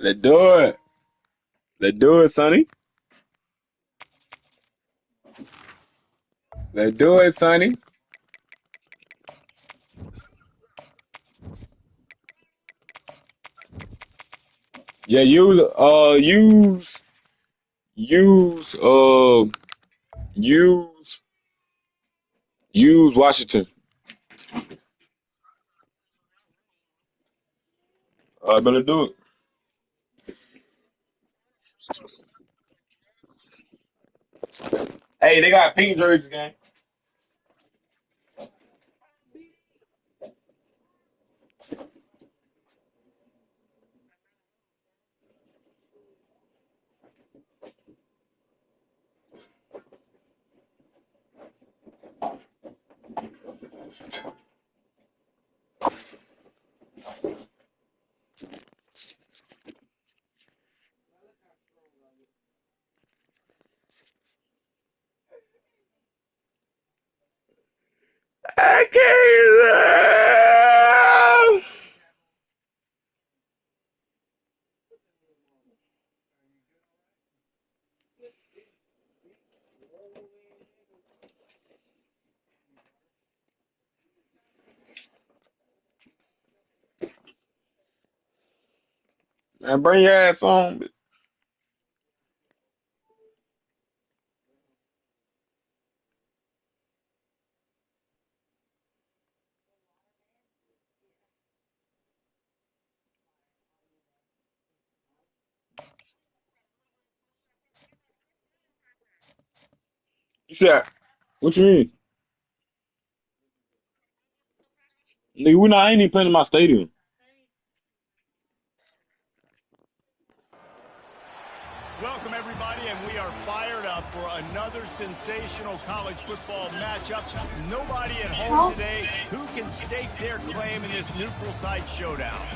Let's do it. Let's do it, Sonny. Let's do it, Sonny. Yeah, use use use Washington. I better do it. Hey, they got pink jerseys game. I can't. Man, bring your ass on. You said, what you mean? Nigga, I ain't even playing in my stadium. Welcome, everybody, and we are fired up for another sensational college football matchup. Nobody at home today who can stake their claim in this neutral site showdown.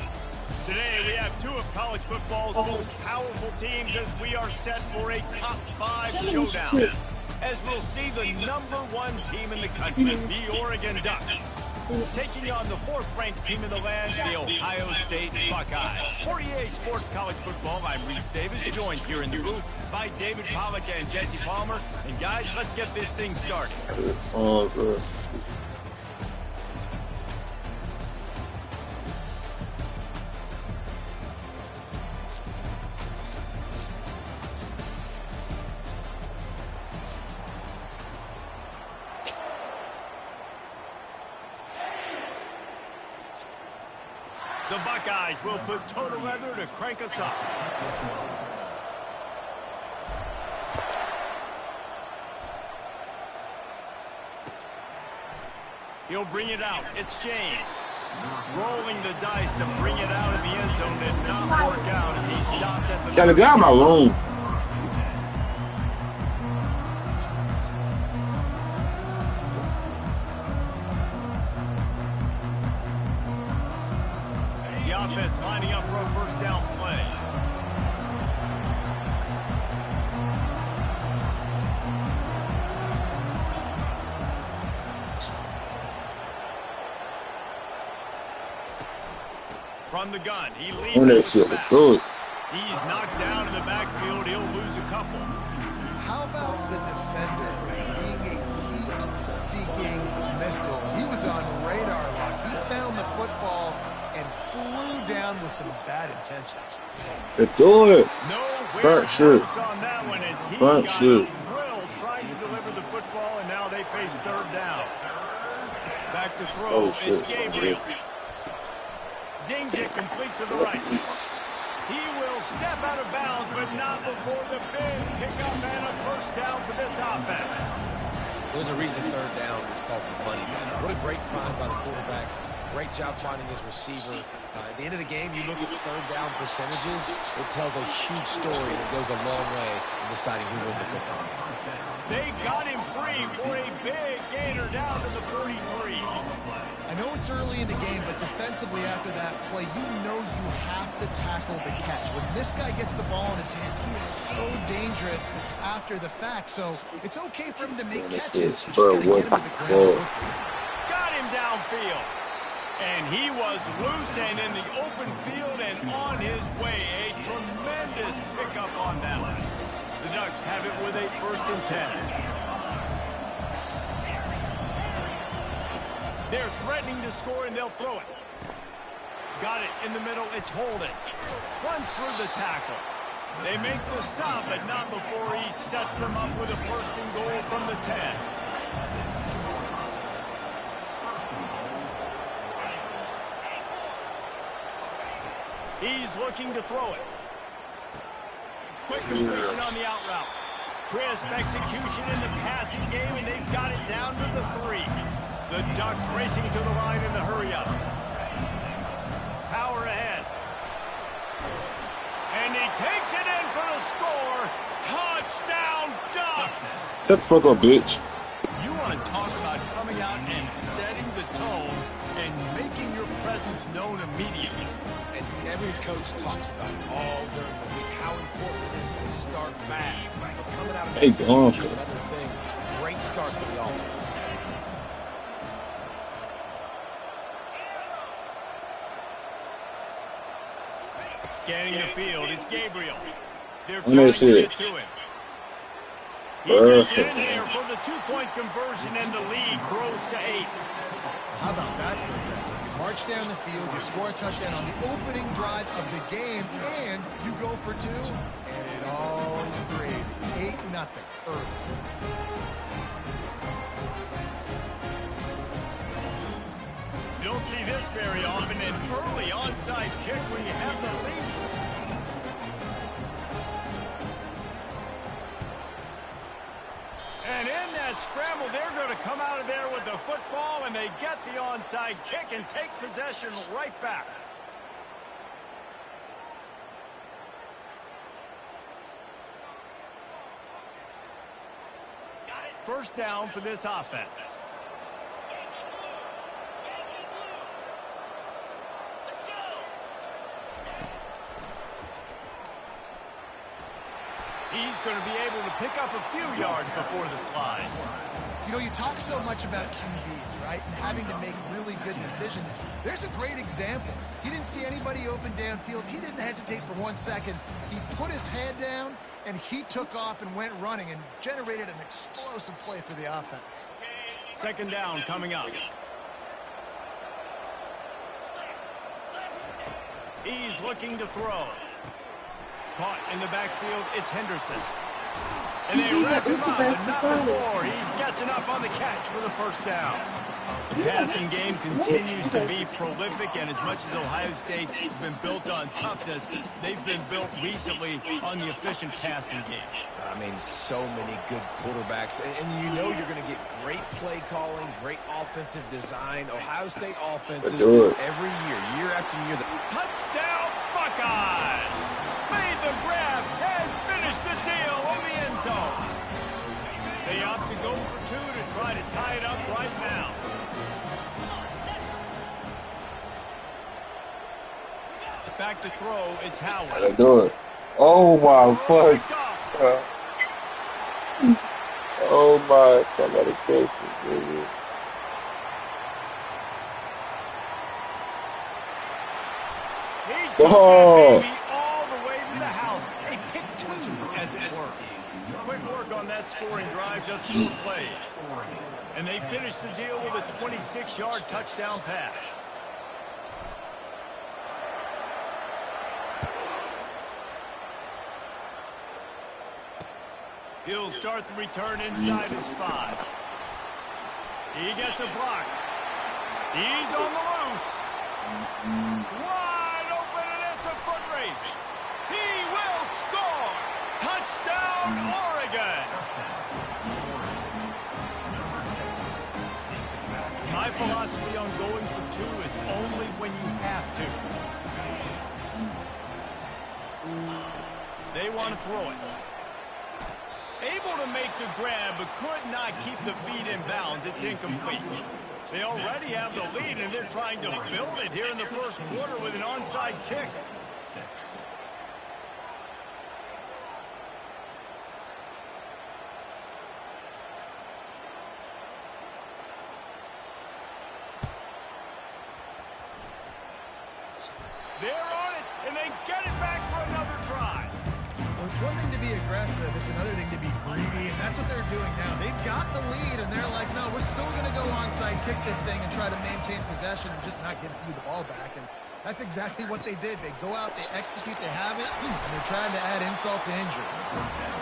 Today, we have two of college football's most powerful teams as we are set for a top 5 showdown. As we'll see the #1 team in the country, the Oregon Ducks, taking on the 4th-ranked team in the land, the Ohio State Buckeyes. For EA Sports College Football, I'm Reese Davis, joined here in the booth by David Pollack and Jesse Palmer. And guys, let's get this thing started. The Buckeyes will put total leather to crank us up. He'll bring it out. It's James. Rolling the dice to bring it out of the end zone did not work out as he stopped at the... Got a guy my room. The offense lining up for a first down play. From the gun, he leads it back. Good. He's knocked down in the backfield. He'll lose a couple. How about the defender being a heat-seeking missile? He was on radar lock. He found the football and flew down with some bad intentions. Let's do it. Front shoot. On that one as he Front got shoot. drilled trying to deliver the football, and now they face 3rd down. Back to throw. Oh, shit. It's Gabriel. Zings it complete to the right. He will step out of bounds, but not before the big pickup and a first down for this offense. There's a reason 3rd down is called the money man. What a great find by the quarterback. Great job finding his receiver. At the end of the game, you look at 3rd down percentages. It tells a huge story, and it goes a long way in deciding who wins a football game. They got him free for a big gainer down to the 43. I know it's early in the game, but defensively after that play, you know you have to tackle the catch. When this guy gets the ball in his hands, he is so dangerous after the fact. So it's okay for him to make catches. You just got to get him to the ground quickly. Got him downfield. And he was loose and in the open field and on his way. A tremendous pickup on that one. The Ducks have it with a 1st and 10. They're threatening to score, and they'll throw it. Got it in the middle. It's Holden. Runs through the tackle. They make the stop, but not before he sets them up with a 1st and goal from the 10. He's looking to throw it. Quick completion on the out route. Crisp execution in the passing game, and they've got it down to the 3. The Ducks racing to the line in the hurry up. Power ahead. And he takes it in for the score. Touchdown, Ducks! Shut the fuck up, bitch. You want to talk about coming out and setting the tone and making your presence known immediately. And every coach talks about it all during the week, how important it is to start fast. Coming out of Hey, gone for another thing, great start for the offense. Scanning the field, it's Gabriel. They're Let me trying see to it. get to him. He gets Perfect. in there for the 2-point conversion, and the lead grows to 8. How about that for aggressive? You march down the field, you score a touchdown on the opening drive of the game, and you go for 2, and it all is gravy. 8-0 early. You don't see this very often, an early onside kick when you have the lead. And in that scramble, they're going to come out of there with the football, and they get the onside kick and take possession right back. First down for this offense. He's going to be able to pick up a few yards before the slide. You know, you talk so much about QBs, right, and having to make really good decisions. There's a great example. He didn't see anybody open downfield. He didn't hesitate for 1 second. He put his head down, and he took off and went running and generated an explosive play for the offense. Second down coming up. He's looking to throw. Caught in the backfield, it's Henderson. And they wrap him up, but not before. He gets enough on the catch for the first down. The passing game continues to be prolific, and as much as Ohio State has been built on toughness, they've been built recently on the efficient passing game. I mean, so many good quarterbacks. And you know you're going to get great play calling, great offensive design. Ohio State offenses every year after year. Touchdown, Buckeyes! Made the grab and finished the deal in the end zone. They opt to go for 2 to try to tie it up right now. Back to throw, it's Howard. Gotta do it. Oh my fuck. Oh my, somebody catch it, baby. He took that baby all the way to the house. A pick 2, as it were. Quick work on that scoring drive, just 2 plays. And they finished the deal with a 26-yard touchdown pass. He'll start the return inside his 5. He gets a block. He's on the loose. Wide open, and it's a foot race. He will score. Touchdown, Oregon. My philosophy on going for 2 is only when you have to. They want to throw it. Able to make the grab, but could not keep the feet in bounds. It's incomplete. They already have the lead, and they're trying to build it here in the first quarter with an onside kick. and get it back for another drive. Well, it's one thing to be aggressive. It's another thing to be greedy, and that's what they're doing now. They've got the lead, and they're like, no, we're still going to go onside, kick this thing, and try to maintain possession and just not give you the ball back. And that's exactly what they did. They go out, they execute, they have it, and they're trying to add insult to injury.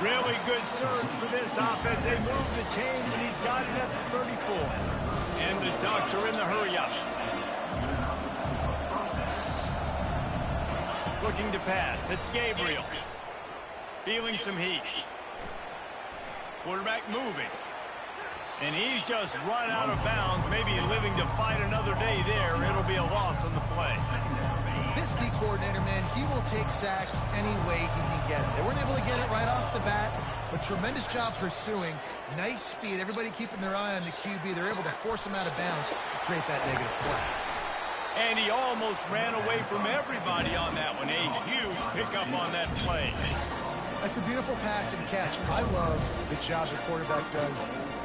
Really good surge for this offense. They move the chains, and he's got it at the 34. And the Ducks are in the hurry-up. Looking to pass. It's Gabriel. Feeling some heat. Quarterback moving. And he's just run out of bounds, maybe living to fight another day there. It'll be a loss on the play. This D coordinator, man, he will take sacks any way he can get it. They weren't able to get it right off the bat, but tremendous job pursuing. Nice speed. Everybody keeping their eye on the QB. They're able to force him out of bounds to create that negative play. And he almost ran away from everybody on that one. A huge pickup on that play. That's a beautiful pass and catch. I love the job the quarterback does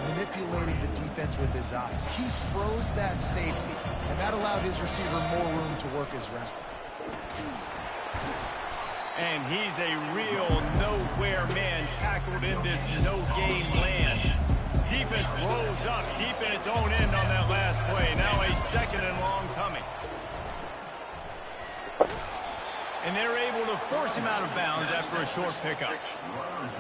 manipulating the defense with his eyes. He froze that safety, and that allowed his receiver more room to work his route. And he's a real nowhere man tackled in this no-gain land. Defense rolls up deep in its own end on that last play. Now a second and long coming. And they're able to force him out of bounds after a short pickup.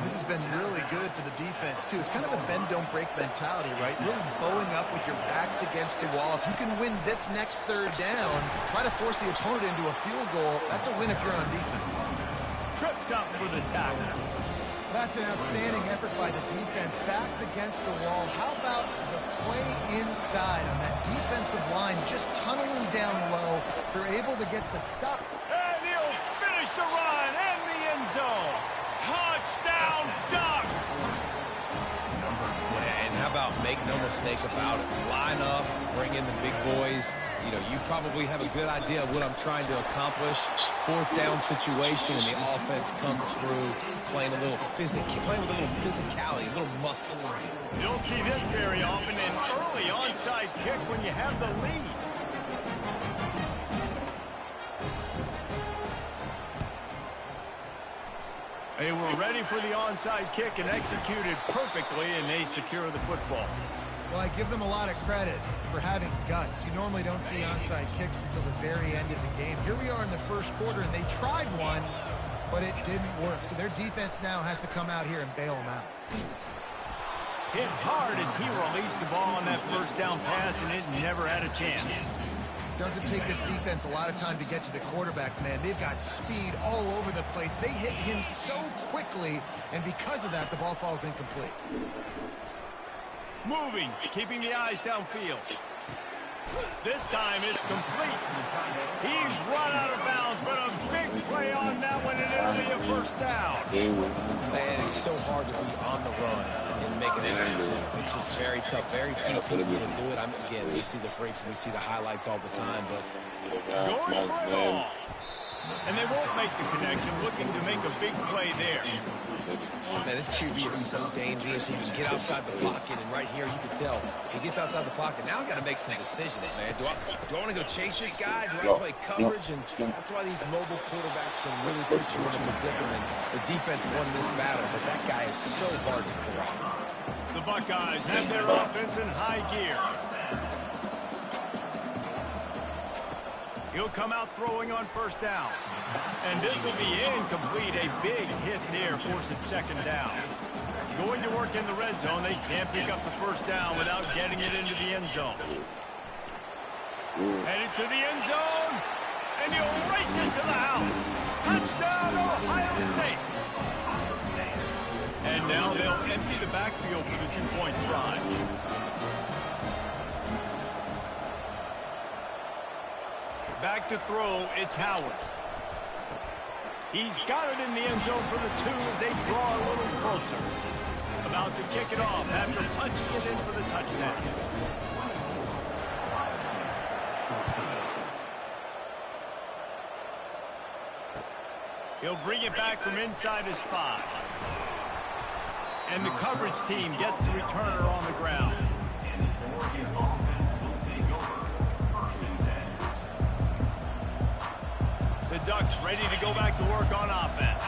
This has been really good for the defense, too. It's kind of a bend-don't-break mentality, right? Really bowing up with your backs against the wall. If you can win this next third down, try to force the opponent into a field goal. That's a win if you're on defense. Tripped up for the tackle. That's an outstanding effort by the defense. Backs against the wall. How about the play inside on that defensive line, just tunneling down low? They're able to get the stop. And he'll finish the run in the end zone. Touchdown, Ducks! Yeah, and how about make no mistake about it? Line up, bring in the big boys. You know, you probably have a good idea of what I'm trying to accomplish. Fourth down situation, and the offense comes through playing with a little physicality, a little muscle. You don't see this very often. An early onside kick when you have the lead. They were ready for the onside kick and executed perfectly, and they secure the football. Well, I give them a lot of credit for having guts. You normally don't see onside kicks until the very end of the game. Here we are in the first quarter, and they tried one, but it didn't work. So their defense now has to come out here and bail them out. Hit hard as he released the ball on that first down pass, and it never had a chance. Doesn't take this defense a lot of time to get to the quarterback, man. They've got speed all over the place. They hit him so quickly, and because of that, the ball falls incomplete. Moving, keeping the eyes downfield. This time it's complete. He's run out of bounds, but a big play on that one, and it'll be a first down. Man, it's so hard to be on the run and make it happen. It's just very tough. Very few people can do it. Again, we see the freaks, we see the highlights all the time, but going for it all. And they won't make the connection, looking to make a big play there. Man, this QB is so dangerous. He can get outside the pocket, and right here you can tell he gets outside the pocket. Now I got to make some decisions, man. Do I want to go chase this guy? Do I play coverage? And that's why these mobile quarterbacks can really put you in a predicament. The defense won this battle, but that guy is so hard to corral. The Buckeyes have their offense in high gear. He'll come out throwing on first down. And this will be incomplete. A big hit there forces second down. Going to work in the red zone. They can't pick up the first down without getting it into the end zone. Headed to the end zone. And he'll race into the house. Touchdown, Ohio State. And now they'll empty the backfield for the two-point try. Back to throw, it's Howard. He's got it in the end zone for the two as they draw a little closer. About to kick it off after punching it in for the touchdown. He'll bring it back from inside his 5. And the coverage team gets the returner on the ground. The Ducks ready to go back to work on offense.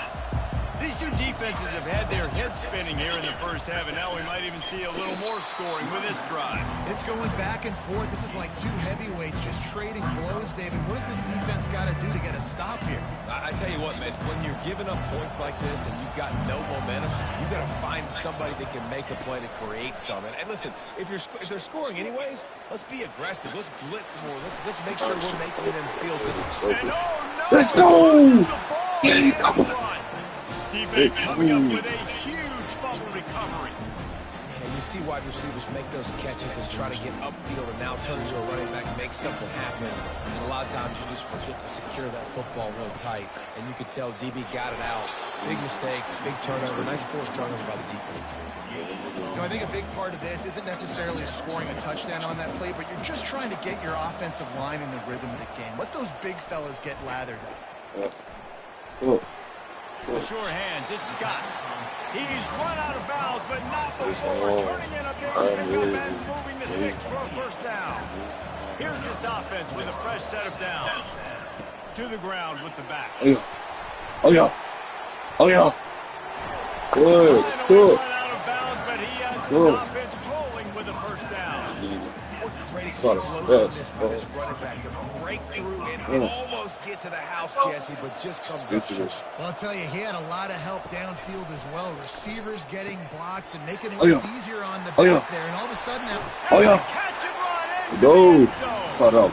These two defenses have had their heads spinning here in the first half, and now we might even see a little more scoring with this drive. It's going back and forth. This is like two heavyweights just trading blows, David. What does this defense got to do to get a stop here? I tell you what, man, when you're giving up points like this and you've got no momentum, you've got to find somebody that can make a play to create something. And listen, if they're scoring anyways, let's be aggressive. Let's blitz more. Let's make sure we're making them feel good. And Let's go! Defense coming up with a huge fumble recovery. Yeah, you see wide receivers make those catches and try to get upfield and now turn into a running back and make something happen. And a lot of times you just forget to secure that football real tight. And you could tell DB got it out. Big mistake, big turnover, nice forced turnover by the defense. You know, I think a big part of this isn't necessarily scoring a touchdown on that play, but you're just trying to get your offensive line in the rhythm of the game. Let those big fellas get lathered up. Sure hands, it's Scott. He's run out of bounds, but not before turning in a big pickup and moving the sticks for a first down. Here's this offense with a fresh set of downs. To the ground with the back. Oh yeah. Good. Run out of bounds, but he has his offense rolling with a first down. Great explosiveness by this running back to break through and almost get to the house, Jesse, but just comes up short. Well, I'll tell you, he had a lot of help downfield as well. Receivers getting blocks and making it look easier on the back there. And all of a sudden now... Catch and run in. Cut out.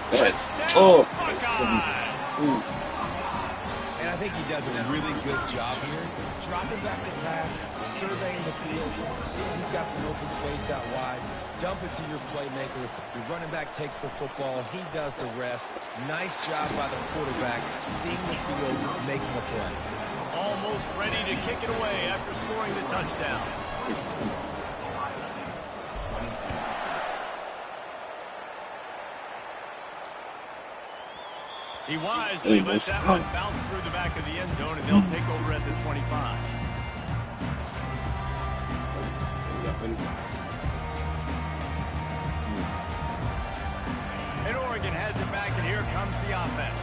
And I think he does a really good job here. Dropping back to pass, surveying the field, sees he's got some open space out wide, dump it to your playmaker. Your running back takes the football, he does the rest. Nice job by the quarterback, seeing the field, making a play. Almost ready to kick it away after scoring the touchdown. He wisely lets that one bounce through the back of the end zone, and they'll take over at the 25. And Oregon has it back, and here comes the offense.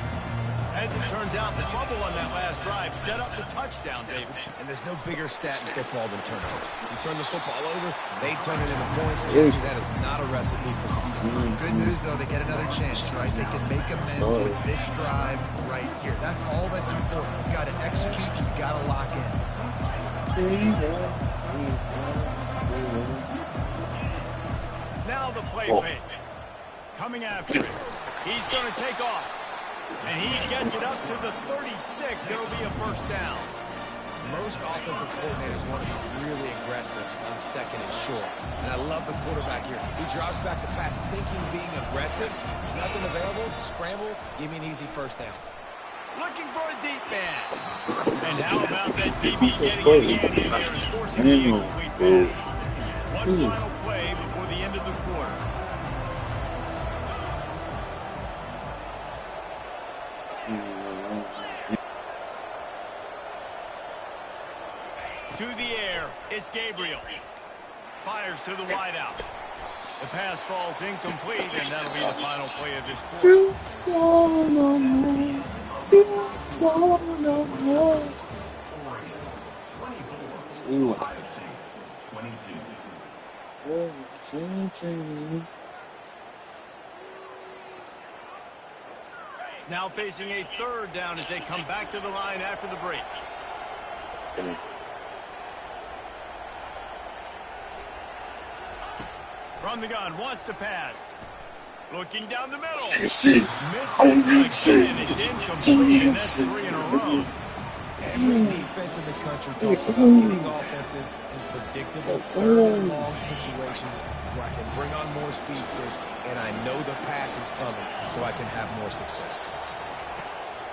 As it turns out, the fumble on that last drive set up the touchdown, David. And there's no bigger stat in football than turnovers. You turn the football over, they turn it into points. Jesse, that is not a recipe for success. Good news, though, they get another chance, right? They can make amends with this drive right here. That's all that's important. You've got to execute. You've got to lock in. Now the play fake. Coming after it. He's going to take off. And he gets it up to the 36. It'll be a first down. Most offensive coordinators want to be really aggressive on second and short. And I love the quarterback here. He drops back the pass thinking being aggressive. Nothing available. Scramble. Give me an easy first down. Looking for a deep man. And how about that DB getting a hand in there and forcing the incomplete pass? One final play before the end of the quarter. To the air, it's Gabriel. Fires to the wideout. The pass falls incomplete, and that'll be the final play of this quarter. Now facing a third down as they come back to the line after the break. From the gun, wants to pass. Looking down the middle. Misses again. It's incomplete, and that's 3 in a row. Every defense in the country talks about getting offenses in predictable third and long situations where I can bring on more speedsters, and I know the pass is coming, so I can have more success.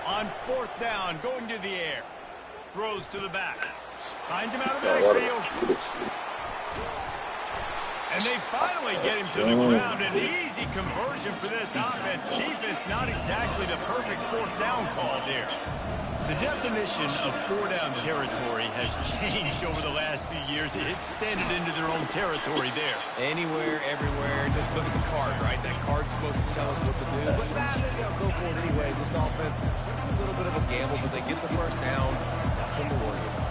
On fourth down, going to the air. Throws to the back. Finds him out of the backfield. And they finally get him to the ground. An easy conversion for this offense. Defense, not exactly the perfect fourth down call there. The definition of four-down territory has changed over the last few years. It extended into their own territory there. Anywhere, everywhere, just look at the card, right? That card's supposed to tell us what to do, but they'll go for it anyways. This offense, a little bit of a gamble, but they get the first down. Nothing to worry about.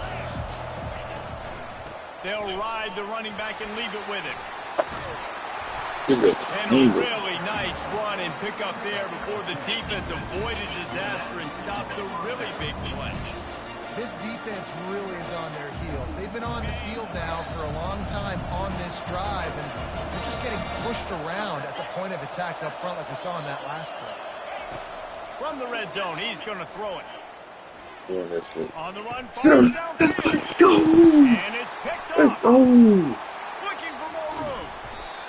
They'll ride the running back and leave it with him. And a Evil. really nice run and pick up there before the defense avoided disaster and stopped the really big play. This defense really is on their heels. They've been on the field now for a long time on this drive, and they're just getting pushed around at the point of attack up front like we saw in that last play. From the red zone, he's going to throw it. Yeah, that's it. On the run, So, downfield. let's go. And it's picked Let's up. go. Looking for more room.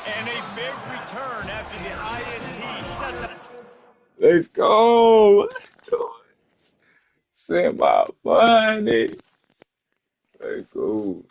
And a big return after the INT sets up. Let's go. Let's go. Send my money. Let's go.